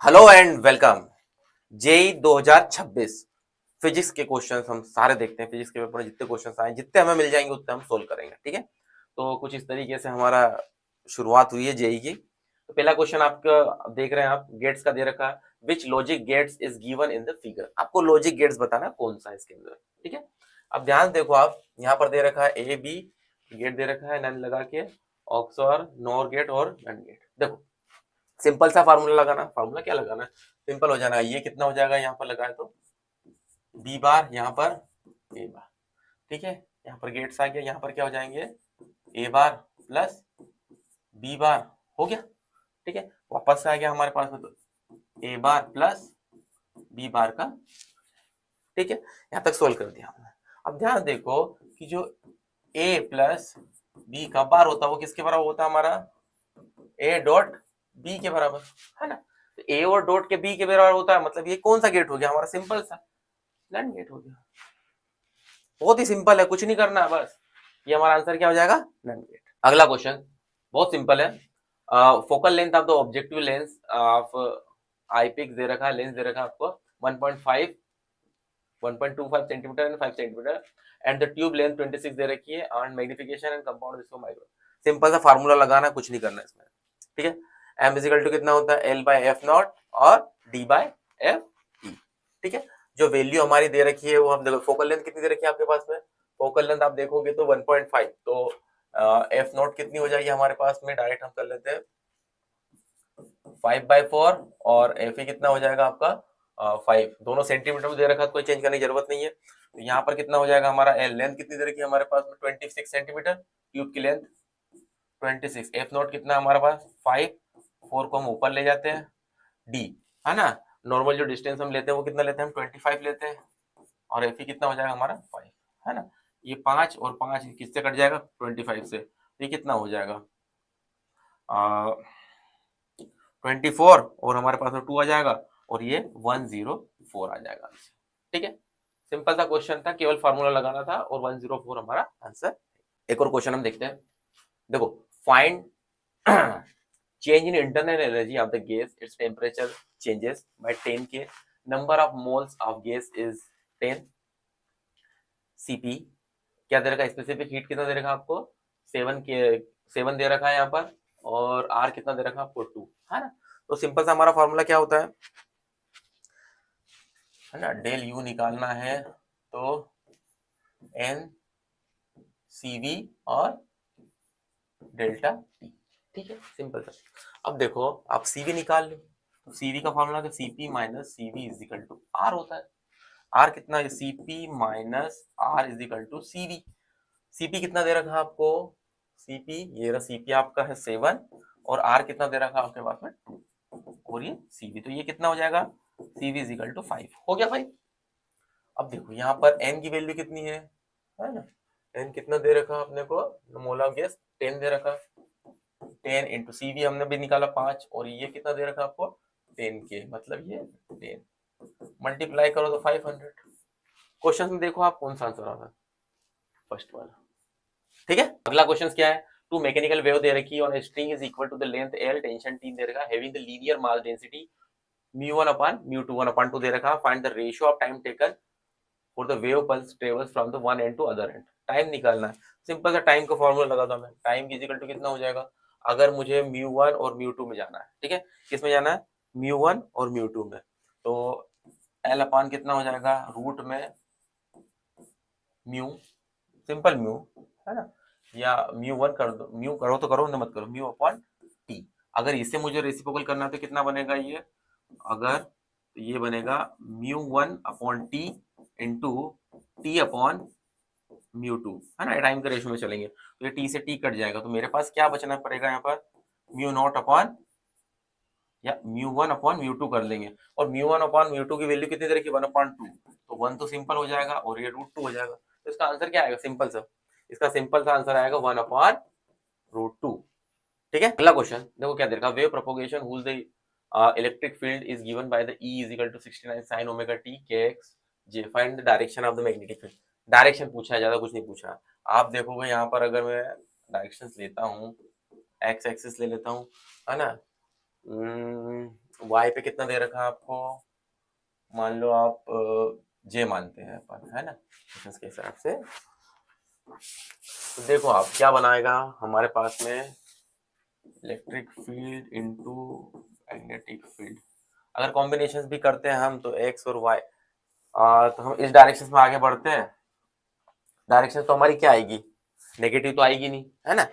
Hello and welcome. JEE 2026 physics के questions हम सारे देखते हैं। फिजिक्स के पेपर में जितने क्वेश्चंस आए, जितने हमें मिल जाएंगे उतने हम सोल्व करेंगे। ठीक है, तो कुछ इस तरीके से हमारा शुरुआत हुई है जेई की। तो पहला क्वेश्चन आपका देख रहे हैं आप, गेट्स का दे रखा है। Which logic gates is given in the figure. आपको लॉजिक गेट्स बताना है कौन सा है इसके अंदर। ठीक है, अब ध्यान देखो, आप यहाँ पर दे रखा है ए बी गेट दे रखा है, नन लगा के ऑक्सोर नोर गेट और नन गेट। देखो सिंपल सा फार्मूला लगाना। फार्मूला क्या लगाना है, सिंपल हो जाना। ये कितना हो जाएगा, यहाँ पर लगाए तो बी बार, यहाँ पर ए बार। ठीक है, यहाँ पर गेट्स आ गया, यहाँ पर क्या हो जाएंगे ए बार प्लस बी बार। हो गया। ठीक है, वापस से आ गया हमारे पास में तो ए बार प्लस बी बार का। ठीक है, यहाँ तक सोल्व कर दिया हमने। अब ध्यान देखो कि जो ए प्लस बी का बार होता है वो किसके बराबर होता है, हमारा ए डॉट बी के बराबर, है ना। तो ए और डॉट के बी के बराबर होता है, मतलब ये कौन सा गेट हो गया हमारा, सिंपल सा नन गेट हो गया। बहुत ही सिंपल है, कुछ नहीं करना है बस। ये हमारा आंसर क्या हो जाएगा, नन गेट। अगला क्वेश्चन बहुत सिंपल है। Focal length of the objective lens of eyepieces दे रखा है, लेंस दे रखा है आपको 1.5 1.25 centimetre and 5 centimetre and the tube length 26 दे रखी है एंड मैग्निफिकेशन एंड कंपाउंड इसको माइक्रो। सिंपल सा फार्मूला लगाना, कुछ नहीं करना इसमें। ठीक है, एम इजिकल टू कितना होता है एल बाय एफ नॉट और डी बाय एफ ई। ठीक है, जो वैल्यू हमारी दे रखी है वो हम देखो, फोकल लेंथ कितनी दे रखी है आपके पास में, फोकल लेंथ आप देखोगे तो 1.5, तो एफ नॉट कितनी हो जाएगी हमारे पास में, डायरेक्ट हम कर लेते हैं 5/4 और एफ ई कितना हो जाएगा आपका 5। दोनों सेंटीमीटर में दे रखा है, कोई चेंज करने की जरूरत नहीं है। तो यहाँ पर कितना हो जाएगा हमारा एल, लेंथ कितनी दे रखी है हमारे पास में 26 सेंटीमीटर, ट्यूब की लेंथ 26, एफ नॉट कितना है हमारे पास 5, 4 को हम ऊपर ले जाते हैं, डी है ना। नॉर्मल जो डिस्टेंस हम लेते हैं वो कितना लेते हैं, हम 25 लेते हैं, और एफ ई कितना हो जाएगा हमारा 5, है ना। ये 5 और 5 किससे कट जाएगा 25 से, ये कितना हो जाएगा 24 और हमारे पास में 2 आ जाएगा और ये 104 आ जाएगा। ठीक है, सिंपल सा क्वेश्चन था, केवल फार्मूला लगाना था और 104 हमारा आंसर। एक और क्वेश्चन हम देखते हैं। देखो, find change in internal energy of the gas, its temperature changes by 10 K, number of moles of gas is 10 Cp। क्या दे रखा है, स्पेसिफिक हीट कितना दे रखा है आपको 7 दे रखा है यहाँ पर, और R कितना दे रखा है आपको 2, है ना। तो सिंपल सा हमारा फॉर्मूला क्या होता है ना, डेल यू निकालना है तो एन CV और डेल्टा टी। ठीक है, सिंपल सा। अब देखो आप CV निकाल लो, तो CV का फॉर्मूला तो CP minus CV is equal to R होता है। R कितना है, CP minus R is equal to CV। CP कितना दे रखा है आपको, CP ये रहा, CP आपका है 7 और R कितना दे रखा है आपके पास में 2 और ये CV, तो ये कितना हो जाएगा CV इज इक्वल टू 5। हो गया भाई। अब देखो यहाँ पर N की वैल्यू कितनी है ना, N कितना दे रखा है अपने को, मोल ऑफ गैस 10 दे रखा, 10 इंटू CV हमने भी निकाला 5 और ये कितना दे रखा आपको 10 के, मतलब ये 10 मल्टीप्लाई करो तो 500। क्वेश्चन में देखो आप कौन सा आंसर आ रहा है, फर्स्ट वाला। ठीक है, अगला क्वेश्चन क्या है, टू मैकेनिकल वेव दे रखी on string is equal to the length L, tension T दे रखा, having the linear mass density μ1 upon μ2 1/2 दे रखा, find the ratio of time taken for the wave pulse travels from the one end to other end. Time निकालना है, simple सा time का formula लगा दो मैं, टाइम इज इक्वल टू कितना हो जाएगा, अगर मुझे μ1 और μ2 में जाना है, ठीक है, किस में जाना है μ1 और μ2 में, तो L अपान कितना हो जाएगा रूट में म्यू, सिंपल म्यू, है ना, या μ1 कर दो, म्यू करो तो करो, ना मत करो, म्यू अपॉन टी। अगर इसे मुझे रेसिप्रोकल करना है तो कितना बनेगा ये, अगर तो ये बनेगा μ1 upon T into T upon μ2, है ना, टाइम के रेशियो में चलेंगे तो ये टी से टी कट जाएगा, तो मेरे पास क्या बचना पड़ेगा यहाँ पर μ0 अपॉन या μ1 अपॉन μ2 कर लेंगे, और μ1 अपॉन μ2 की वैल्यू कितनी तरह की 1/2, तो 1 तो सिंपल हो जाएगा और ये √2 हो जाएगा, तो इसका आंसर क्या आएगा, सिंपल सा, इसका सिंपल सा आंसर आएगा 1/√2। ठीक है, अगला क्वेश्चन देखो क्या दे रखा, wave propagation whose the electric field is given by the E is equal to 69 sin omega t kx j, find the direction of the magnetic field. Direction पूछा है, ज्यादा कुछ नहीं पूछा। आप देखोगे यहाँ पर अगर मैं डायरेक्शंस लेता हूँ, एक्स एक्सिस ले लेता हूँ, है ना, y पे कितना दे रखा है आपको, मान लो आप जे मानते हैं अपन, है ना, इसके हिसाब से। तो देखो आप क्या बनाएगा हमारे पास में, electric field into magnetic field. अगर कॉम्बिनेशन भी करते हैं हम तो x और y, तो हम इस डायरेक्शन में आगे बढ़ते हैं। डायरेक्शन तो हमारी क्या आएगी, नेगेटिव तो आएगी नहीं, है ना।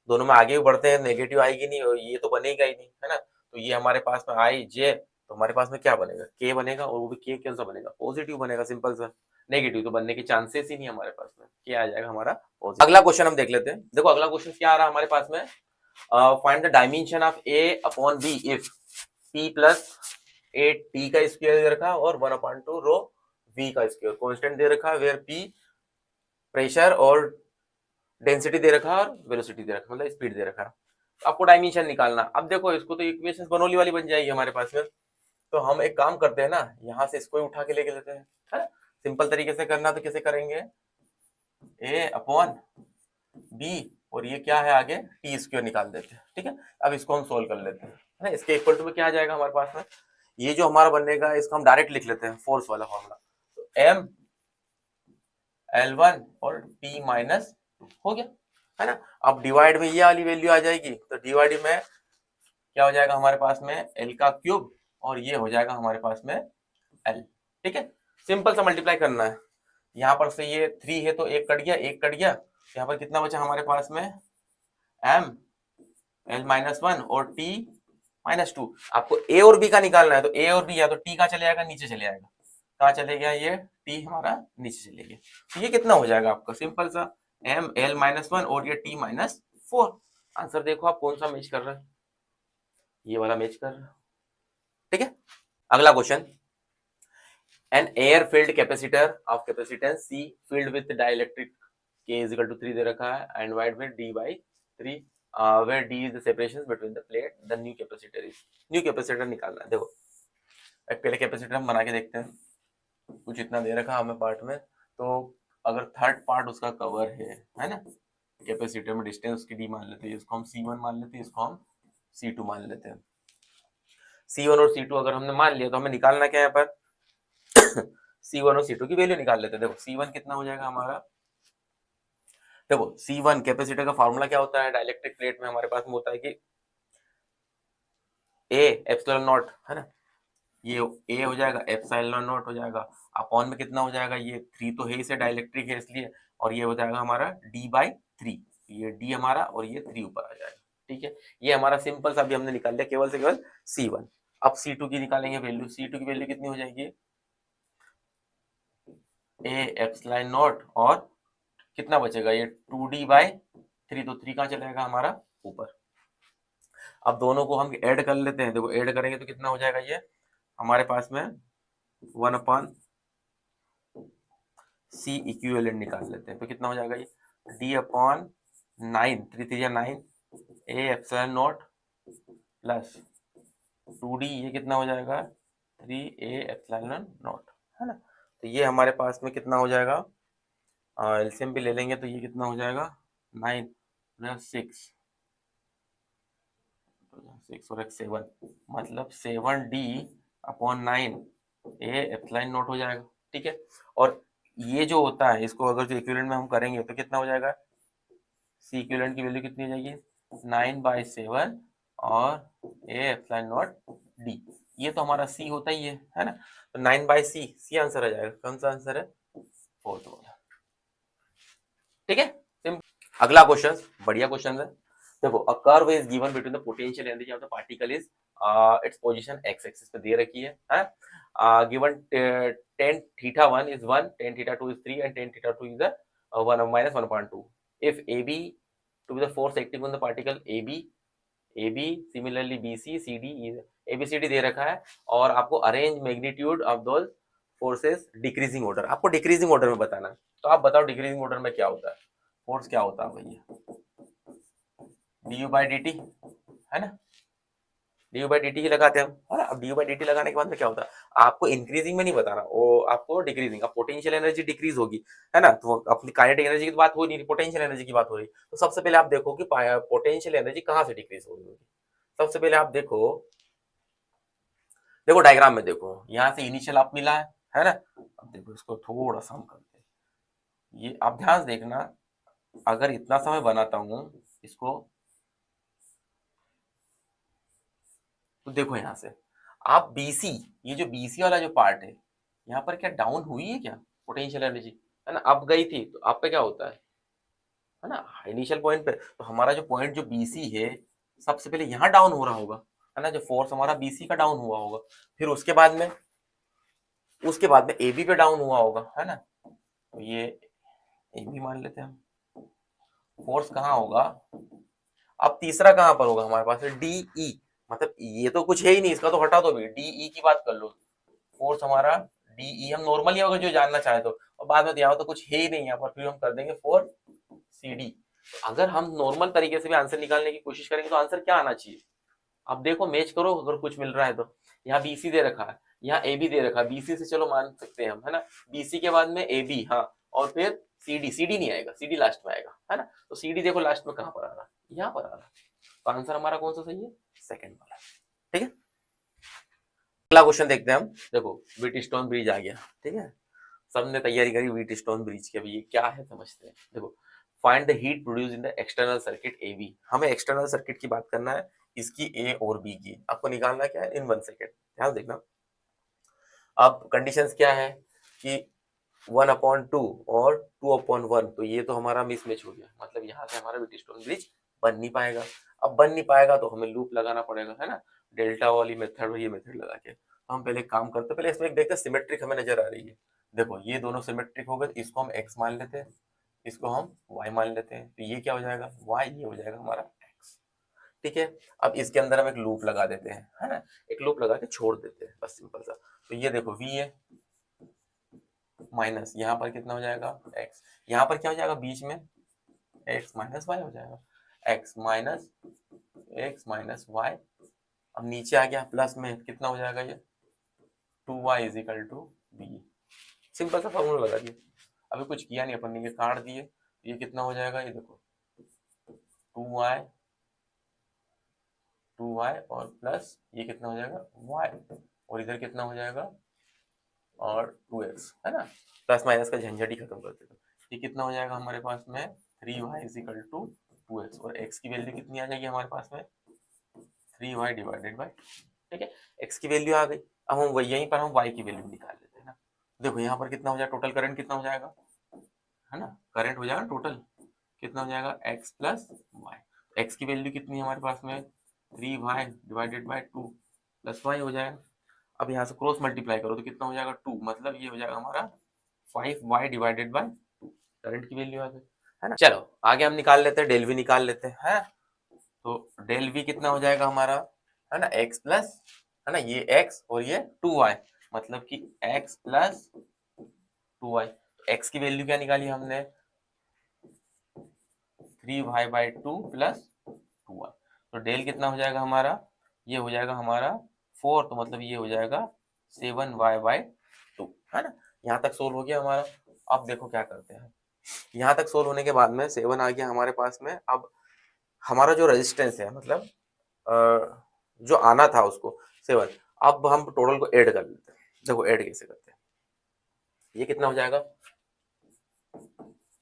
दोनों में आगे भी बढ़ते हैं, नेगेटिव आएगी नहीं और ये तो बनेगा ही नहीं, है ना। तो ये हमारे पास में आई जे, तो हमारे पास में क्या बनेगा, के बनेगा, और वो भी के कौन सा बनेगा, पॉजिटिव बनेगा, सिंपल सा। नेगेटिव तो बनने के चांसेस ही नहीं हमारे पास में, क्या आ जाएगा हमारा पॉजिटिव। अगला क्वेश्चन हम देख लेते हैं। देखो अगला क्वेश्चन क्या आ रहा है हमारे पास में, find the dimension of A upon B if P plus A T का स्क्वायर दे रखा और 1/2 रो वी का स्क्वायर कांस्टेंट दे रखा है, वेयर पी प्रेशर और डेंसिटी दे रखा और वेलोसिटी दे रखा, मतलब स्पीड दे रखा। आपको डायमेंशन निकालना। अब देखो इसको तो इक्वेशन बनोली वाली बन जाएगी हमारे पास में। तो हम एक काम करते हैं ना, यहाँ से इसको ही उठा के लेके लेते हैं, है। सिंपल तरीके से करना तो कैसे करेंगे, ए अपॉन बी और ये क्या है आगे टी स्क्वायर निकाल देते हैं, ठीक है। अब इसको हम सोल्व कर लेते हैं, है ना। इसके इक्वल टू में क्या आ जाएगा हमारे पास में, ये जो हमारा बनेगा इसको हम डायरेक्ट लिख लेते हैं, फोर्स वाला फॉर्मूला। तो एम L1 और T माइनस हो गया, है ना। अब डिवाइड में ये वाली वैल्यू आ जाएगी, तो डिवाइड में क्या हो जाएगा हमारे पास में L का क्यूब और ये हो जाएगा हमारे पास में L, ठीक है। सिंपल सा मल्टीप्लाई करना है। यहाँ पर से ये 3 है तो एक कट गया, एक कट गया, यहाँ पर कितना बचा हमारे पास में M L-1 और T -2। आपको A और B का निकालना है, तो A और B या तो T का चले जाएगा, नीचे चले जाएगा, कहाँ चले गया ये T हमारा नीचे चले गया। तो ये कितना हो जाएगा आपका, सिंपल सा M L-1 और ये T -4। आंसर देखो आप कौन सा मैच कर रहा है, ये वाला मैच कर रहा है, ठीक है। अगला question, an air filled capacitor of capacitance C filled with dielectric K = 3 दे रखा है and wide with D/3 where D is the separation between the plate, the new capacitor is, new capacitor निकालना है। देखो एक पहले कैपेसिटर हम बना के देखते हैं, कुछ इतना दे रखा हमें पार्ट में। तो अगर थर्ड पार्ट उसका कवर है ना, कैपेसिटर में डिस्टेंस उसकी डी मान लेते हैं, इसको हम C1 मान लेते हैं, इसको हम C2 मान लेते हैं। C1 और C2 अगर हमने मान लिया तो हमें निकालना क्या है यहाँ पर C1 और C2 की वैल्यू निकाल लेते हैं। देखो C1 कितना हो जाएगा हमारा, देखो C1 कैपेसिटर का फार्मूला क्या होता है, डाइलेक्ट्रिक प्लेट में हमारे पास में होता है कि A एप्सिलॉन नॉट, है ना, ये A हो जाएगा, एप्सिलॉन नॉट हो जाएगा, अपॉन में कितना हो जाएगा, ये 3 तो है इसे डाइलेक्ट्रिक है इसलिए, और ये हो जाएगा हमारा D/3, ये D हमारा और ये 3 ऊपर आ जाएगा, ठीक है। ये हमारा सिंपल सा अभी हमने निकाल लिया केवल से केवल C1। अब C2 की निकालेंगे वैल्यू, C2 की वैल्यू कितनी हो जाएगी, A एप्सिलॉन नॉट और कितना बचेगा ये 2D/3, तो 3 कहाँ चलेगा हमारा ऊपर। अब दोनों को हम ऐड कर लेते हैं, देखो ऐड करेंगे तो कितना हो जाएगा ये हमारे पास में 1/C इक्विवेलेंट निकाल लेते हैं, तो कितना हो जाएगा ये D/9, 3 3 9 A epsilon not plus 2D, ये कितना हो जाएगा 3A एप्सिलॉन नॉट, है ना। तो ये हमारे पास में कितना हो जाएगा, एलसीएम भी ले लेंगे तो ये कितना हो जाएगा 9 + 6 और एक 7, मतलब 7D/9 A एप्सिलॉन नॉट हो जाएगा, ठीक है। और ये जो होता है इसको अगर जो इक्विवेलेंट में हम करेंगे तो कितना हो जाएगा, C इक्विवेलेंट की वैल्यू कितनी हो जाएगी 9/7 और A एप्सिलॉन नॉट D, ये तो हमारा C होता ही है ना। तो 9/C, C आंसर आ जाएगा, कौन सा आंसर है, फोर्थ वाला, ठीक है। अगला क्वेश्चन बढ़िया क्वेश्चन है। देखो a curve is given between the potential energy of the particle is its position x axis पे दे रखी है given tan θ1 is 1, tan θ2 is 3 and tan θ2 is 1 -1/2 if AB to be the force acting on the particle AB similarly BC CD is ABCD दे रखा है और आपको arrange magnitude of those forces decreasing order, आपको decreasing order में बताना है। तो आप बताओ डिक्रीजिंग ऑर्डर में क्या होता है, फोर्स क्या होता है भैया, du/dt, है ना, du/dt ही लगाते हैं हम, है ना। अब du/dt लगाने के बाद में क्या होता है, आपको इंक्रीजिंग में नहीं बताना, वो आपको डिक्रीजिंग, अब पोटेंशियल एनर्जी डिक्रीज होगी, है ना, तो अपनी काइनेटिक एनर्जी की तो बात हो नहीं रही, पोटेंशियल एनर्जी की बात हो रही। तो सबसे पहले आप देखो कि पोटेंशियल एनर्जी कहाँ से डिक्रीज हो रही होगी। सबसे पहले आप देखो देखो डायग्राम में देखो, यहाँ से इनिशियल अप मिला है ना। अब देखो इसको थोड़ा सा हम करते हैं, ये आप ध्यान से देखना, अगर इतना समय बनाता हूँ इसको, तो देखो यहाँ से आप बीसी, ये जो बीसी वाला जो पार्ट है, यहाँ पर क्या डाउन हुई है क्या पोटेंशियल एनर्जी, है ना, अप गई थी, तो आप पे क्या होता है ना, इनिशियल पॉइंट पे, तो हमारा जो पॉइंट जो बीसी है, सबसे पहले यहाँ डाउन हो रहा होगा, है ना, जो फोर्स हमारा बीसी का डाउन हुआ होगा, फिर उसके बाद में एबी पे डाउन हुआ होगा, है ना, तो ये एबी मान लेते हैं हम। फोर्स कहाँ होगा, अब तीसरा कहाँ पर होगा हमारे पास, डीई, मतलब ये तो कुछ है ही नहीं, इसका तो हटा दो भी, डीई की बात कर लो, फोर्स हमारा डीई, हम नॉर्मली अगर जो जानना चाहे तो, और बाद में यहाँ तो कुछ है ही नहीं, यहाँ पर फिर हम कर देंगे फोर सीडी। अगर हम नॉर्मल तरीके से भी आंसर निकालने की कोशिश करेंगे तो आंसर क्या आना चाहिए, अब देखो मैच करो, अगर कुछ मिल रहा है तो, यहाँ बीसी दे रखा है, यहाँ ए बी दे रखा है, बीसी से चलो मान सकते हैं हम, है ना, बीसी के बाद में ए बी, हाँ, और फिर सीडी, सीडी नहीं आएगा, सीडी लास्ट में आएगा, है ना, तो सीडी देखो लास्ट में कहाँ पर आ रहा है, यहाँ पर आ रहा है, तो आंसर हमारा कौन सा सही है, सेकंड वाला, ठीक है। अगला क्वेश्चन देखते हैं हम, देखो व्हीटस्टोन ब्रिज आ गया, ठीक है, सबने तैयारी करी व्हीटस्टोन ब्रिज की, अभी ये क्या है समझते हैं, देखो find the heat produce in the external circuit A B, हमें एक्सटर्नल सर्किट की बात करना है, इसकी ए और बी की, आपको निकालना क्या है इन 1 सेकेंड, ध्यान देखना। अब कंडीशंस क्या है कि 1/2 और 2/1, तो ये तो हमारा मिसमैच हो गया, मतलब यहाँ से हमारा व्हीटस्टोन ब्रिज बन नहीं पाएगा, अब बन नहीं पाएगा तो हमें लूप लगाना पड़ेगा, है ना, डेल्टा वाली मेथड और ये मेथड लगा के, तो हम पहले काम करते, पहले इसमें देखते सिमेट्रिक हमें नजर आ रही है, देखो ये दोनों सिमेट्रिक हो गए, इसको हम x मान लेते हैं, इसको हम y मान लेते हैं, तो ये क्या हो जाएगा y, ये हो जाएगा हमारा x, ठीक है। अब इसके अंदर हम एक लूप लगा देते हैं, है ना, एक लूप लगा के छोड़ देते हैं, बस सिंपल सा, तो ये देखो v है माइनस, यहाँ पर कितना हो जाएगा x, यहाँ पर क्या हो जाएगा बीच में x माइनस वाई हो जाएगा, x माइनस वाई, अब नीचे आ गया प्लस में कितना हो जाएगा ये 2y is equal to B, simple सा फॉर्मूला लगा दिया, अभी कुछ किया नहीं अपन ने, ये काट दिए, तो ये कितना हो जाएगा, ये देखो 2y और प्लस ये कितना हो जाएगा y, और इधर कितना हो जाएगा और 2x, है ना, प्लस माइनस का झंझट ही खत्म कर देगा, ये कितना हो जाएगा हमारे पास में 3y is equal to 2x, और x की वैल्यू कितनी आ जाएगी हमारे पास में 3y डिवाइडेड बाय, ठीक है, x की वैल्यू आ गई, अब हम यहीं पर हम y की वैल्यू निकाल लेते हैं ना, देखो यहाँ पर कितना हो जाएगा, टोटल करंट कितना हो जाएगा, है ना, करंट हो जाएगा टोटल कितना हो जाएगा x प्लस वाई, x की वैल्यू कितनी है हमारे पास में 3y divided by 2 plus y हो जाएगा, अब यहाँ से क्रॉस मल्टीप्लाई करो तो कितना हो जाएगा 2, मतलब ये हो जाएगा हमारा 5y डिवाइडेड बाय 2, करंट की वैल्यू आ गई, है ना। चलो आगे हम निकाल लेते हैं, डेल वी निकाल लेते हैं, तो डेल वी कितना हो जाएगा हमारा, है ना, x प्लस, है ना, ये x और ये 2y, मतलब कि x प्लस 2y, x की वैल्यू क्या निकाली हमने 3y बाई 2 प्लस 2y, तो डेल कितना हो जाएगा हमारा, ये हो जाएगा हमारा 4, तो मतलब ये हो जाएगा 7y बाई 2, है ना, यहाँ तक सोल्व हो गया हमारा। अब देखो क्या करते हैं, यहाँ तक सोल्व होने के बाद में 7 आ गया हमारे पास में, अब हमारा जो रेजिस्टेंस है, मतलब जो आना था उसको 7, अब हम टोटल को ऐड कर लेते हैं, देखो ऐड कैसे करते हैं, ये कितना हो जाएगा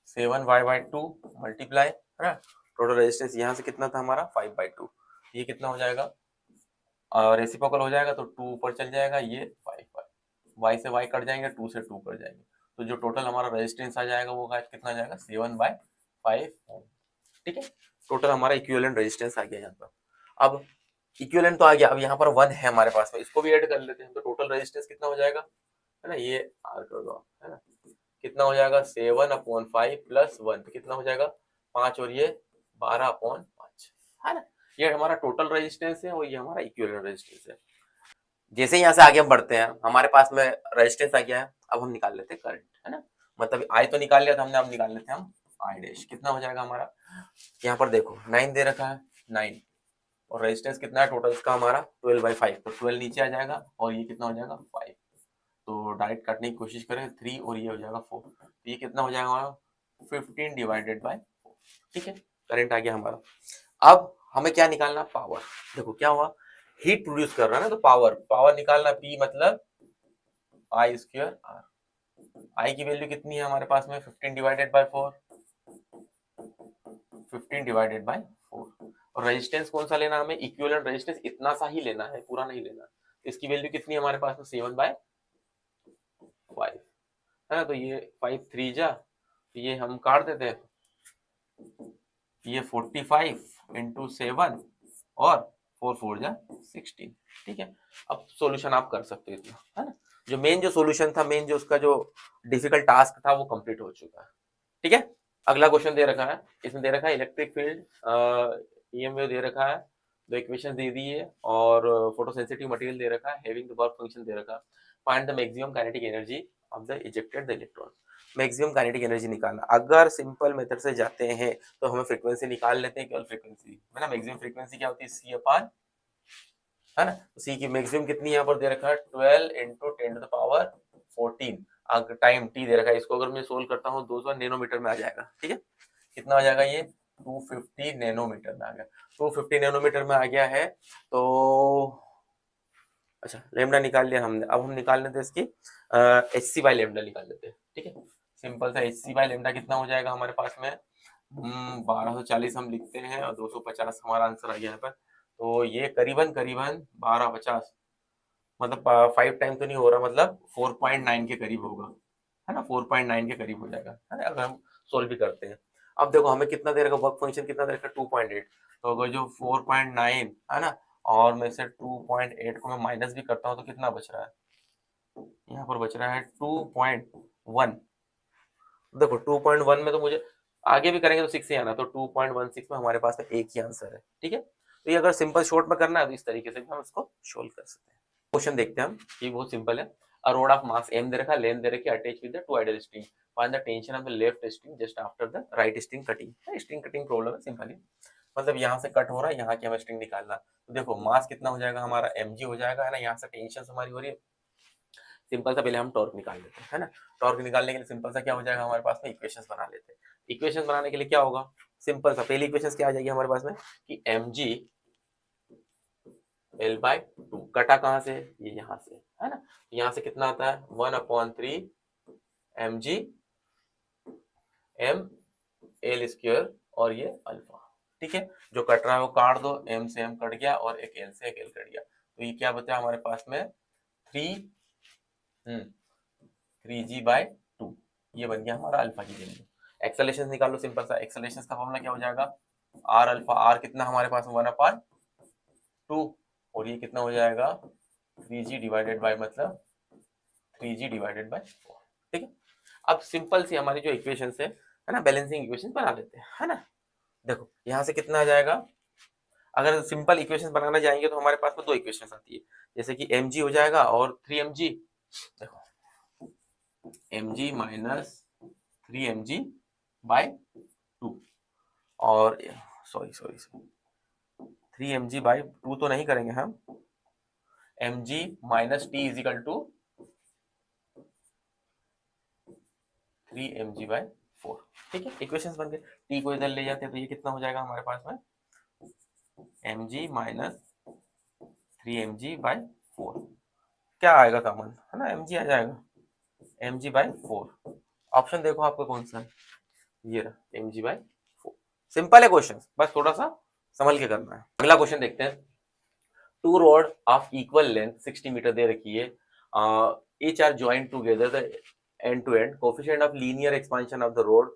7y बाई 2 मल्टीप्लाई, है ना, टोटल रेजिस्टेंस यहाँ से कितना था हमारा 5/2, ये कितना हो जाएगा, और रेसिप्रोकल हो जाएगा तो 2 ऊपर चल जाएगा, ये 5 y से y कट जाएंगे, 2 से 2 कट जाएंगे, तो जो टोटल हमारा रेजिस्टेंस आ जाएगा वो कितना आ जाएगा 7/5 ओम, ठीक है, टोटल हमारा इक्विवेलेंट रेजिस्टेंस आ गया यहाँ पर। अब इक्विवेलेंट तो आ गया, अब यहाँ पर 1 है हमारे पास में, इसको भी ऐड कर लेते हैं, तो टोटल रेजिस्टेंस कितना हो जाएगा, है ना, ये आर कर दो, है ना, कितना हो जाएगा 7/5 प्लस 1, तो कितना हो जाएगा 5, और ये 12/5, है ना, ये हमारा टोटल रेजिस्टेंस है और ये हमारा इक्विवेलेंट रेजिस्टेंस है। जैसे यहाँ से आगे हम बढ़ते हैं, हमारे पास में रेजिस्टेंस आ गया है, अब हम निकाल लेते हैं करंट, है ना, मतलब आई तो निकाल लिया था हमने, अब निकाल लेते हैं हम आई डैश, कितना हो जाएगा हमारा, यहाँ पर देखो 9 दे रखा है, 9, और रेजिस्टेंस कितना है टोटल इसका हमारा 12/5, तो 12 नीचे आ जाएगा, और ये कितना हो जाएगा 5, तो डायरेक्ट काटने की कोशिश करें 3, और ये हो जाएगा 4, तो ये कितना हो जाएगा हमारा 15 डिवाइडेड बाय 4, ठीक है, करंट आ गया हमारा। अब हमें क्या निकालना, पावर, देखो क्या हुआ, हीट प्रोड्यूस कर रहा है ना, तो पावर निकालना, P मतलब I स्क्वायर R। I की वैल्यू कितनी है हमारे पास में, 15 डिवाइडेड बाय 4, 15 डिवाइडेड बाय 4। और रेजिस्टेंस कौन सा लेना हमें, इक्विवेलेंट रेजिस्टेंस इतना सा ही लेना है, पूरा नहीं लेना। इसकी वैल्यू कितनी है हमारे पास में, 7/5 है ना। तो ये 5 3 जा, तो ये हम काट देते हैं, ये 45 इंटू 7 और 4 4 जा 16। ठीक है, अब सॉल्यूशन आप कर सकते हो इतना, है ना। जो मेन जो सॉल्यूशन था, मेन जो उसका जो डिफिकल्ट टास्क था वो कंप्लीट हो चुका है। ठीक है, अगला क्वेश्चन दे रखा है, इसमें दे रखा है इलेक्ट्रिक फील्ड, ईएम वेव दे रखा है, दो इक्वेशन दे दी है, और फोटोसेंसिटिव मटेरियल दे रखा है, हैविंग द वर्क फंक्शन दे रखा है। Find the maximum kinetic energy of the ejected the electron. Maximum kinetic energy निकालना, अगर सिंपल मेथड से जाते हैं तो हमें फ्रीक्वेंसी निकाल लेते हैं, केवल फ्रीक्वेंसी है ना। मैक्सिमम फ्रीक्वेंसी क्या होती है, C अपान, है ना। C की मैक्सिमम कितनी यहाँ पर दे रखा है, 12 इंटू 10⁻14। अगर टाइम t दे रखा है, इसको अगर मैं सोल्व करता हूँ 200 नैनोमीटर में आ जाएगा। ठीक है, कितना आ जाएगा ये, 250 नैनोमीटर में आ गया। 250 नैनोमीटर में आ गया है, तो अच्छा लेमडा निकाल लिया हमने। अब हम निकाल लेते हैं इसकी HC बाई लेमडा निकाल लेते हैं। ठीक है, सिंपल सा HC बाई लेमडा कितना हो जाएगा हमारे पास में, 1240 हम लिखते हैं और 250 हमारा आंसर आ गया यहाँ पर। तो ये करीबन 1250, मतलब 5 टाइम तो नहीं हो रहा, मतलब 4.9 के करीब होगा, है ना। 4.9 के करीब हो जाएगा, है ना, अगर हम सोल्व भी करते हैं। अब देखो हमें कितना दे रखा, वर्क फंक्शन कितना दे रखा, 2.8। तो अगर जो 4.9 है ना, और मैं से 2.8 को मैं माइनस भी करता हूँ तो कितना बच रहा है, यहाँ पर बच रहा है 2.1। देखो 2.1 में तो मुझे आगे भी करेंगे तो 6 ही आना, तो 2.16 में हमारे पास में एक ही आंसर है। ठीक है, तो ये अगर सिंपल शॉर्ट में करना है तो इस तरीके से भी हम इसको सोल्व कर सकते हैं। क्वेश्चन देखते हैं हम, ये बहुत सिंपल है। A rod of mass m दे रखा, लेंथ दे रखी, attach with the two ideal string, find the tension of the left string just after the right string cutting. String cutting problem है सिंपली, मतलब यहाँ से कट हो रहा है, यहाँ की हमें स्ट्रिंग निकालना। तो देखो मास कितना हो जाएगा हमारा, mg हो जाएगा, है ना। यहाँ से टेंशन हमारी हो रही है, सिंपल सा पहले हम टॉर्क निकाल लेते हैं, है ना। टॉर्क निकालने के लिए सिंपल सा क्या हो जाएगा हमारे पास में, इक्वेशंस बना लेते हैं। इक्वेशंस बनाने के लिए क्या होगा, सिंपल सा पहली इक्वेशंस क्या आ जाएगी हमारे पास में कि mg L/2, कटा कहाँ से, ये यहाँ से, है ना। यहाँ से कितना आता है, 1/3 mg m L स्क्वायर और ये अल्फा। ठीक है, जो कट रहा है वो काट दो, m से m कट गया और एक l से एक l कट गया, तो ये क्या बचा हमारे पास में 3g/2, ये बन गया हमारा अल्फा की वैल्यू। एक्सेलरेशन निकाल लो सिंपल सा, एक्सेलरेशन का फॉर्मूला क्या हो जाएगा, r अल्फा, r कितना हमारे पास में 1/2, और ये कितना हो जाएगा 3g डिवाइडेड बाय मतलब 3g डिवाइडेड बाय 4। ठीक है, अब सिंपल सी हमारी जो इक्वेशन है ना, बैलेंसिंग इक्वेशन बना लेते हैं, है ना। देखो यहाँ से कितना आ जाएगा, अगर सिंपल इक्वेशन बनाना जाएंगे तो हमारे पास में दो इक्वेशन आती है, जैसे कि mg हो जाएगा और 3mg, देखो mg माइनस 3mg बाय 2, और सॉरी 3mg बाय 2 तो नहीं करेंगे हम, mg minus t equal to 3mg by 4। ठीक है, इक्वेशंस बन गए, t को इधर ले जाते हैं तो ये कितना हो जाएगा हमारे पास में, mg माइनस 3mg बाय 4, क्या आएगा कॉमन, है ना, mg आ जाएगा, mg बाय 4। ऑप्शन देखो आपका कौन सा है, ये रहा mg बाय 4। सिंपल है क्वेश्चन, बस थोड़ा सा संभल के करना है। अगला क्वेश्चन देखते हैं, two rod of equal length 60 metre दे रखी है, each are joined together the end to end, coefficient of linear expansion of the road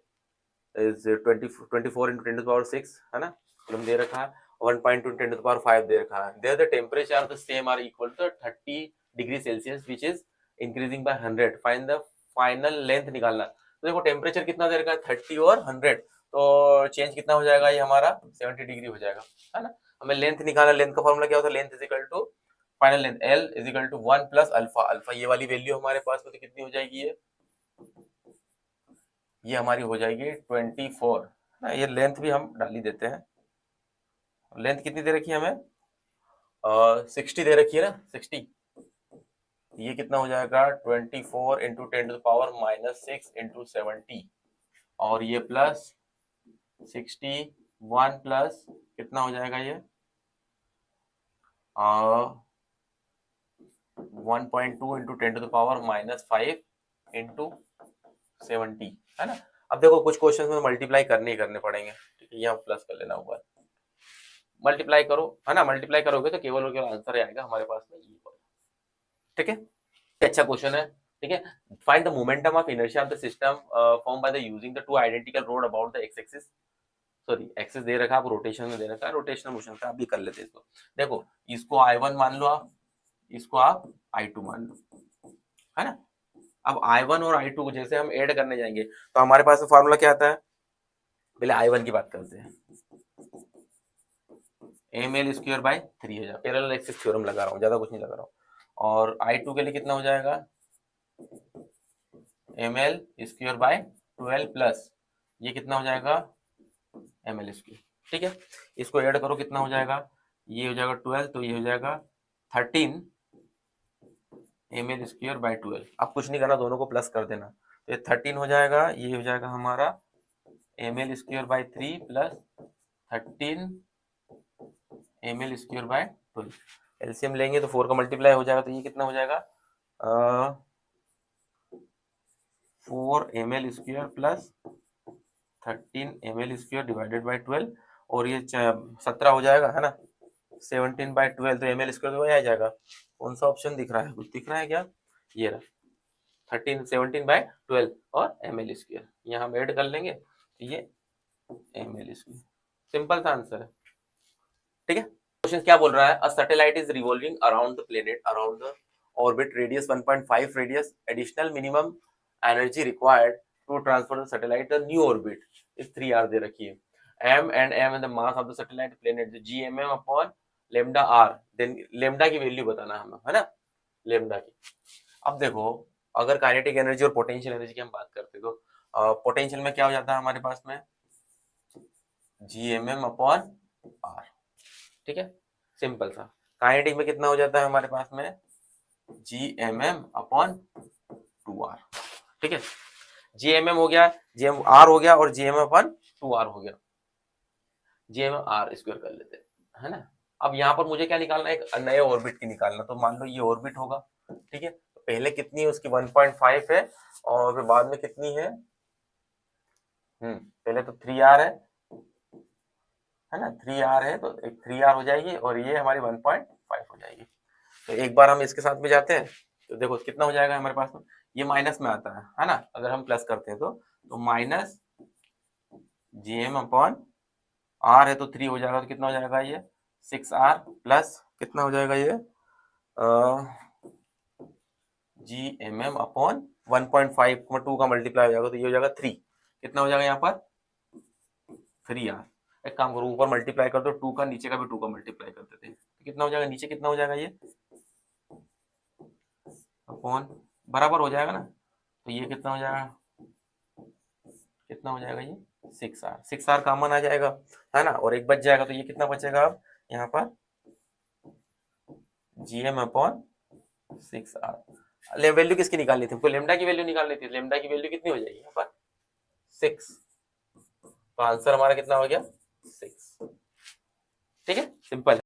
is 24 into 10 to the power 6, है ना, कॉलम दे रखा है, 1.2 10 to the power 5 दे रखा है, there the temperature of the same are equal to 30 degree Celsius which is increasing by 100, find the final length निकालना। तो देखो temperature कितना दे रखा है 30 और 100, तो चेंज कितना हो जाएगा ये हमारा 70 डिग्री हो जाएगा, है ना। हमें लेंथ निकालना, लेंथ का फॉर्मूला क्या होता है, length is equal to final length L is equal to 1 plus alpha, alpha ये वाली वैल्यू हमारे पास में तो कितनी हो जाएगी, ये हमारी हो जाएगी 24 ना। ये लेंथ भी हम डाल ही देते हैं, लेंथ कितनी दे रखी है हमें 60 दे रखी है ना, 60, ये कितना हो जाएगा 24 into 10 to the power minus 6 into 70, और ये प्लस 61 प्लस कितना हो जाएगा ये 1.2 इंटू 10⁻⁻5 इंटू 70 है ना। अब देखो कुछ क्वेश्चन में मल्टीप्लाई करने ही करने पड़ेंगे, ठीक है, यहाँ प्लस कर लेना ऊपर, मल्टीप्लाई करो है ना, मल्टीप्लाई करोगे तो केवल और केवल आंसर आएगा हमारे पास में ये, ठीक है। अच्छा क्वेश्चन है, ठीक है। Find the momentum of inertia of the system form by the using the two identical rod about the X axis, sorry axis दे रखा, आप रोटेशन में दे रखा है, रोटेशनल मोशन का आप भी कर लेते हैं इसको। देखो इसको I1 मान लो आप, इसको आप I2 मान लो, है ना। अब I1 और I2 को जैसे हम ऐड करने जाएंगे तो हमारे पास फॉर्मूला क्या आता है, पहले I1 की बात करते हैं, ml स्क्वायर बाय 3 हो जाएगा, पैरेलल एक्सिस थ्योरम लगा रहा हूँ, ज्यादा कुछ नहीं लगा रहा हूँ। और I2 के लिए कितना हो जाएगा, ml स्क्वायर बाय 12 प्लस ये कितना हो जाएगा ml स्क्वायर, ठीक है। इसको ऐड करो कितना हो जाएगा, ये हो जाएगा 12 तो ये हो जाएगा 13 ml स्क्वायर बाय 12। अब कुछ नहीं करना, दोनों को प्लस कर देना, तो ये 13 हो जाएगा, ये हो जाएगा हमारा ml square by 3 plus 13 ml square by 12। LCM लेंगे तो 4 का मल्टीप्लाई हो जाएगा, तो ये कितना हो जाएगा 4 ml square plus 13 ml square divided by 12, और ये 17 हो जाएगा है ना, 17 बाय 12 तो ml स्क्वायर तो वही आ जाएगा। कौन सा ऑप्शन दिख रहा है, कुछ दिख रहा है क्या, ये रहा 17 बाय 12 और ml स्क्वायर, यहाँ हम ऐड कर लेंगे तो ये ml स्क्वायर, सिंपल सा आंसर है, ठीक है। क्वेश्चन क्या बोल रहा है, a satellite is revolving around the planet around the orbit radius 1.5 radius, additional minimum energy required to transfer the satellite the new orbit is 3r दे रखी है, m and m and the mass of the satellite planet gmm upon lambda r, then lambda की value बताना हमें, है ना, lambda की। अब देखो अगर काइनेटिक एनर्जी और पोटेंशियल एनर्जी की हम बात करते तो पोटेंशियल में क्या हो जाता है हमारे पास में gmm अपॉन r, ठीक है, सिंपल सा। काइनेटिक में कितना हो जाता है हमारे पास में gmm अपॉन 2r, ठीक है, gmm हो गया, gmr हो गया और gmm अपॉन 2r हो गया, gmm r स्क्वायर कर लेते हैं, है ना। अब यहाँ पर मुझे क्या निकालना है, एक नए ऑर्बिट की निकालना, तो मान लो ये ऑर्बिट होगा, ठीक है, तो पहले कितनी है उसकी 1.5 है और फिर बाद में कितनी है, पहले तो 3r है ना, 3r है तो एक 3r हो जाएगी और ये हमारी 1.5 हो जाएगी। तो एक बार हम इसके साथ में जाते हैं तो देखो कितना हो जाएगा हमारे पास में, ये माइनस में आता है ना, अगर हम प्लस करते हैं तो माइनस gm अपॉन r है तो 3 हो जाएगा, तो कितना हो जाएगा ये 6r प्लस कितना हो जाएगा ये gmm अपॉन 1.5 2 का मल्टीप्लाई हो जाएगा तो ये हो जाएगा 3, कितना हो जाएगा यहाँ पर 3r। एक काम करो ऊपर मल्टीप्लाई कर दो 2 का, नीचे का भी 2 का मल्टीप्लाई कर देते हैं, तो कितना हो जाएगा, नीचे कितना हो जाएगा ये अपॉन बराबर हो जाएगा ना, तो ये कितना हो जाएगा, कितना हो जाएगा ये 6r कॉमन आ जाएगा, है ना, और एक बच जाएगा, तो ये कितना बचेगा अब यहाँ पर gm अपॉन 6r। वैल्यू किसकी निकालनी थी हमको, लेमडा की वैल्यू निकालनी थी, लेमडा की वैल्यू कितनी हो जाएगी यहाँ पर 6, तो आंसर हमारा कितना हो गया 6, ठीक है, सिंपल।